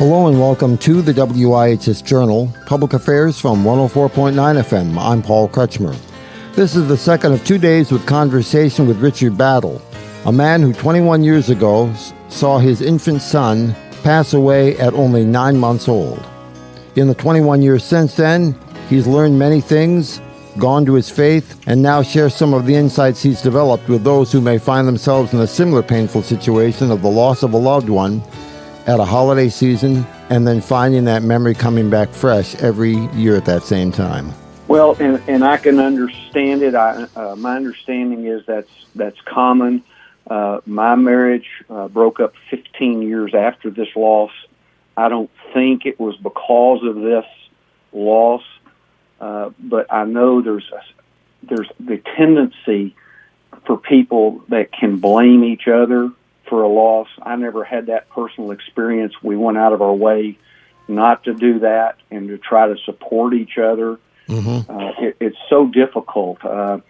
Hello and welcome to the WIHS Journal, Public Affairs from 104.9 FM. I'm Paul Kretschmer. This is the second of 2 days with conversation with Richard Battle, a man who 21 years ago saw his infant son pass away at only 9 months old. In the 21 years since then, he's learned many things, gone to his faith, and now shares some of the insights he's developed with those who may find themselves in a similar painful situation of the loss of a loved one at a holiday season, and then finding that memory coming back fresh every year at that same time. Well, and I can understand it. My understanding is that's common. My marriage broke up 15 years after this loss. I don't think it was because of this loss, but I know there's the tendency for people that can blame each other for a loss. I never had that personal experience. We went out of our way not to do that and to try to support each other. Mm-hmm. It's so difficult. That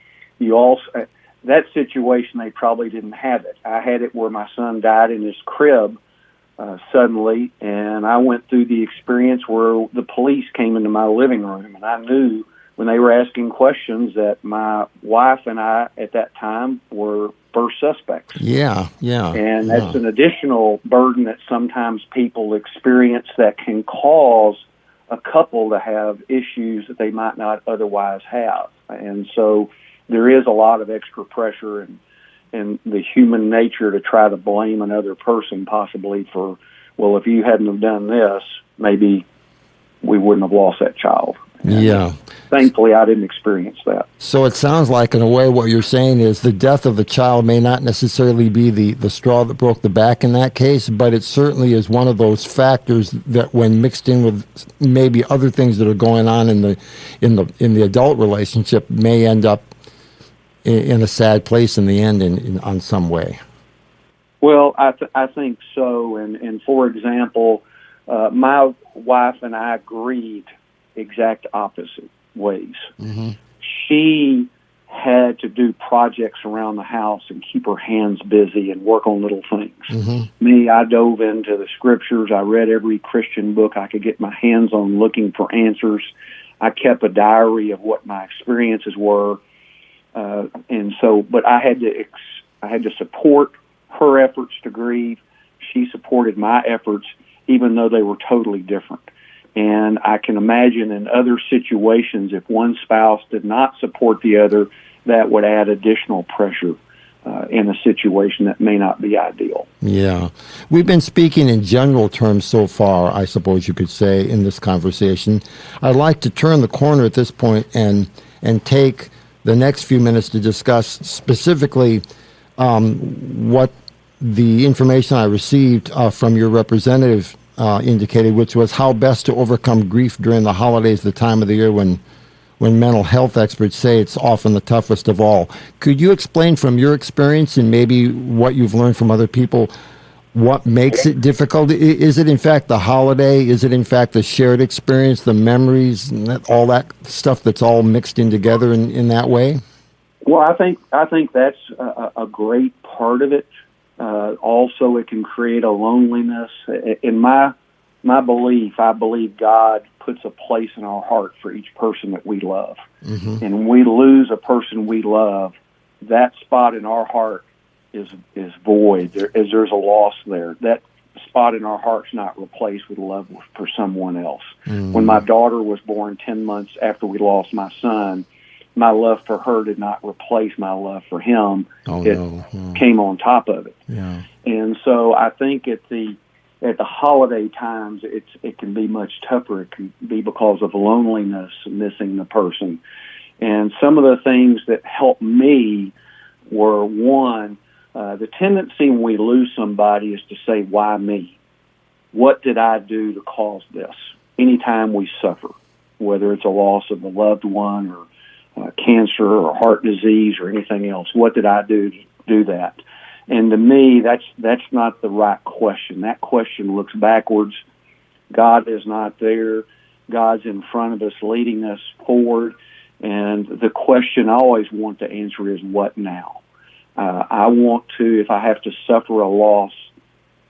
situation, they probably didn't have it. I had it where my son died in his crib suddenly, and I went through the experience where the police came into my living room, and I knew when they were asking questions that my wife and I at that time were first suspects. Yeah. And that's an additional burden that sometimes people experience that can cause a couple to have issues that they might not otherwise have. And so there is a lot of extra pressure and the human nature to try to blame another person possibly for, well, if you hadn't have done this, maybe we wouldn't have lost that child. Yeah. Thankfully, I didn't experience that. So it sounds like, in a way, what you're saying is the death of the child may not necessarily be the straw that broke the back in that case, but it certainly is one of those factors that, when mixed in with maybe other things that are going on in the adult relationship, may end up in a sad place in the end, on some way. Well, I think so. And for example, my wife and I grieved exact opposite ways. Mm-hmm. She had to do projects around the house and keep her hands busy and work on little things. Mm-hmm. Me, I dove into the scriptures. I read every Christian book I could get my hands on looking for answers. I kept a diary of what my experiences were. But I had to support her efforts to grieve. She supported my efforts, even though they were totally different. And I can imagine in other situations, if one spouse did not support the other, that would add additional pressure in a situation that may not be ideal. Yeah. We've been speaking in general terms so far, I suppose you could say, in this conversation. I'd like to turn the corner at this point and take the next few minutes to discuss specifically what the information I received from your representative indicated, which was how best to overcome grief during the holidays, the time of the year when mental health experts say it's often the toughest of all. Could you explain from your experience and maybe what you've learned from other people what makes it difficult? Is it in fact the holiday? Is it in fact the shared experience, the memories, and all that stuff that's all mixed in together in that way? Well, I think that's a great part of it. Also, it can create a loneliness. In my belief, I believe God puts a place in our heart for each person that we love. Mm-hmm. And when we lose a person we love, that spot in our heart is void. There's a loss there. That spot in our heart's not replaced with love for someone else. Mm-hmm. When my daughter was born 10 months after we lost my son, my love for her did not replace my love for him. It came on top of it. Yeah. And so I think at the holiday times, it can be much tougher. It can be because of loneliness, missing the person. And some of the things that helped me were, one, the tendency when we lose somebody is to say, why me? What did I do to cause this? Anytime we suffer, whether it's a loss of a loved one or cancer or heart disease or anything else, what did I do to do that? And to me, that's not the right question. That question looks backwards. God is not there. God's in front of us, leading us forward. And the question I always want to answer is, what now? I want to, if I have to suffer a loss,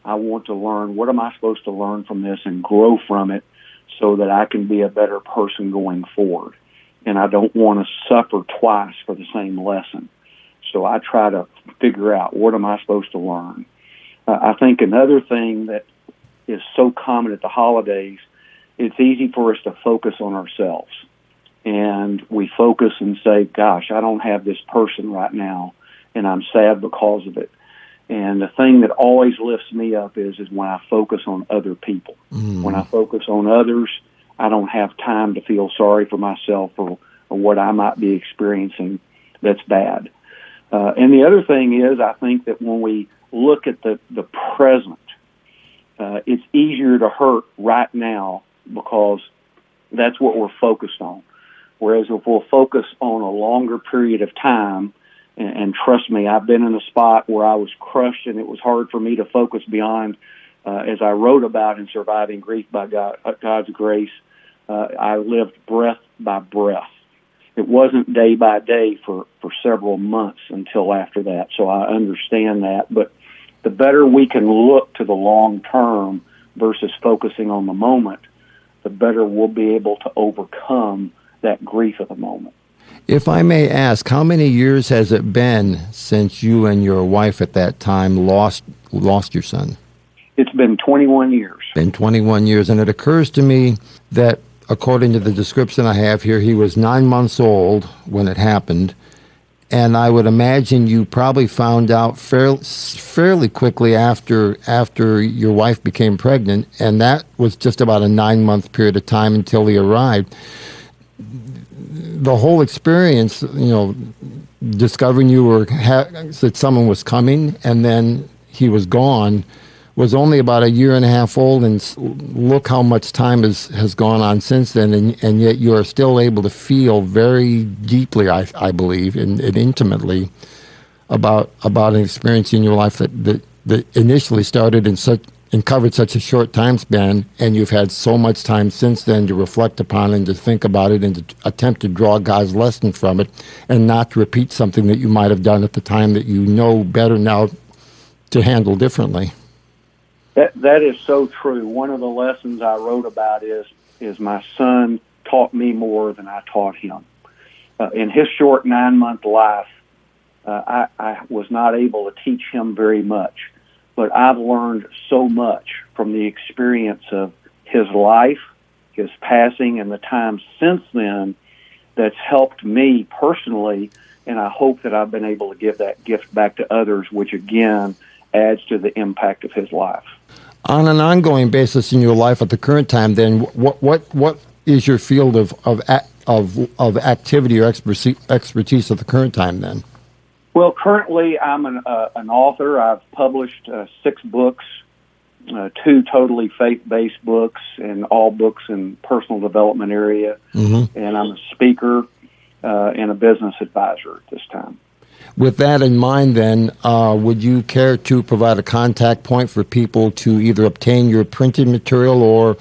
I want to learn, what am I supposed to learn from this and grow from it so that I can be a better person going forward. And I don't want to suffer twice for the same lesson. So I try to figure out, what am I supposed to learn? I think another thing that is so common at the holidays, it's easy for us to focus on ourselves. And we focus and say, gosh, I don't have this person right now, and I'm sad because of it. And the thing that always lifts me up is when I focus on other people. When I focus on others, I don't have time to feel sorry for myself or what I might be experiencing that's bad. And the other thing is, I think that when we look at the present, it's easier to hurt right now because that's what we're focused on. Whereas if we'll focus on a longer period of time, and trust me, I've been in a spot where I was crushed and it was hard for me to focus beyond, as I wrote about in Surviving Grief by God's Grace, I lived breath by breath. It wasn't day by day for several months until after that, so I understand that. But the better we can look to the long term versus focusing on the moment, the better we'll be able to overcome that grief of the moment. If I may ask, how many years has it been since you and your wife at that time lost your son? It's been 21 years. Been 21 years, and it occurs to me that according to the description I have here, he was 9 months old when it happened, and I would imagine you probably found out fairly quickly after your wife became pregnant, and that was just about a 9-month period of time until he arrived. The whole experience, discovering that someone was coming and then he was gone, was only about a year and a half old, and look how much time has gone on since then, and yet you are still able to feel very deeply, I believe, and intimately about an experience in your life that initially started and covered such a short time span, and you've had so much time since then to reflect upon and to think about it and to attempt to draw God's lesson from it and not to repeat something that you might have done at the time that you know better now to handle differently. That is so true. One of the lessons I wrote about is my son taught me more than I taught him. In his short 9-month life, I was not able to teach him very much. But I've learned so much from the experience of his life, his passing, and the time since then that's helped me personally, and I hope that I've been able to give that gift back to others, which again adds to the impact of his life. On an ongoing basis in your life at the current time, then, what is your field of activity or expertise at the current time then? Well, currently I'm an author. I've published 6 books, 2 totally faith-based books, and all books in personal development area. Mm-hmm. And I'm a speaker and a business advisor at this time. With that in mind, then, would you care to provide a contact point for people to either obtain your printed material or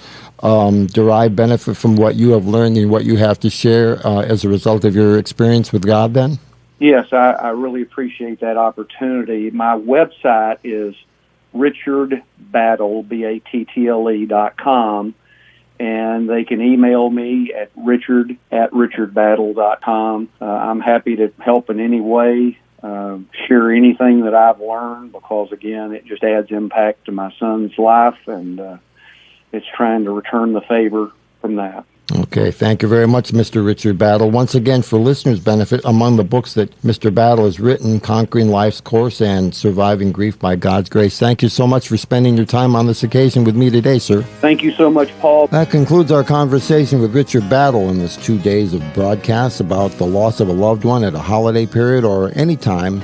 derive benefit from what you have learned and what you have to share as a result of your experience with God, then? Yes, I really appreciate that opportunity. My website is richardbattle, BATTLE.com, and they can email me at richard@richardbattle.com. I'm happy to help in any way, share anything that I've learned, because, again, it just adds impact to my son's life, and it's trying to return the favor from that. Okay, thank you very much, Mr. Richard Battle. Once again, for listeners' benefit, among the books that Mr. Battle has written, Conquering Life's Course and Surviving Grief by God's Grace. Thank you so much for spending your time on this occasion with me today, sir. Thank you so much, Paul. That concludes our conversation with Richard Battle in this 2 days of broadcasts about the loss of a loved one at a holiday period or any time,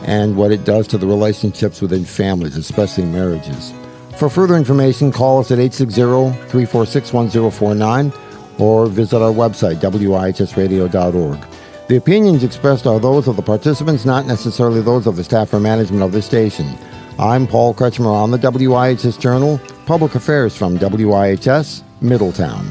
and what it does to the relationships within families, especially marriages. For further information, call us at 860-346-1049. or visit our website, WIHSradio.org. The opinions expressed are those of the participants, not necessarily those of the staff or management of the station. I'm Paul Kretschmer on the WIHS Journal, Public Affairs from WIHS, Middletown.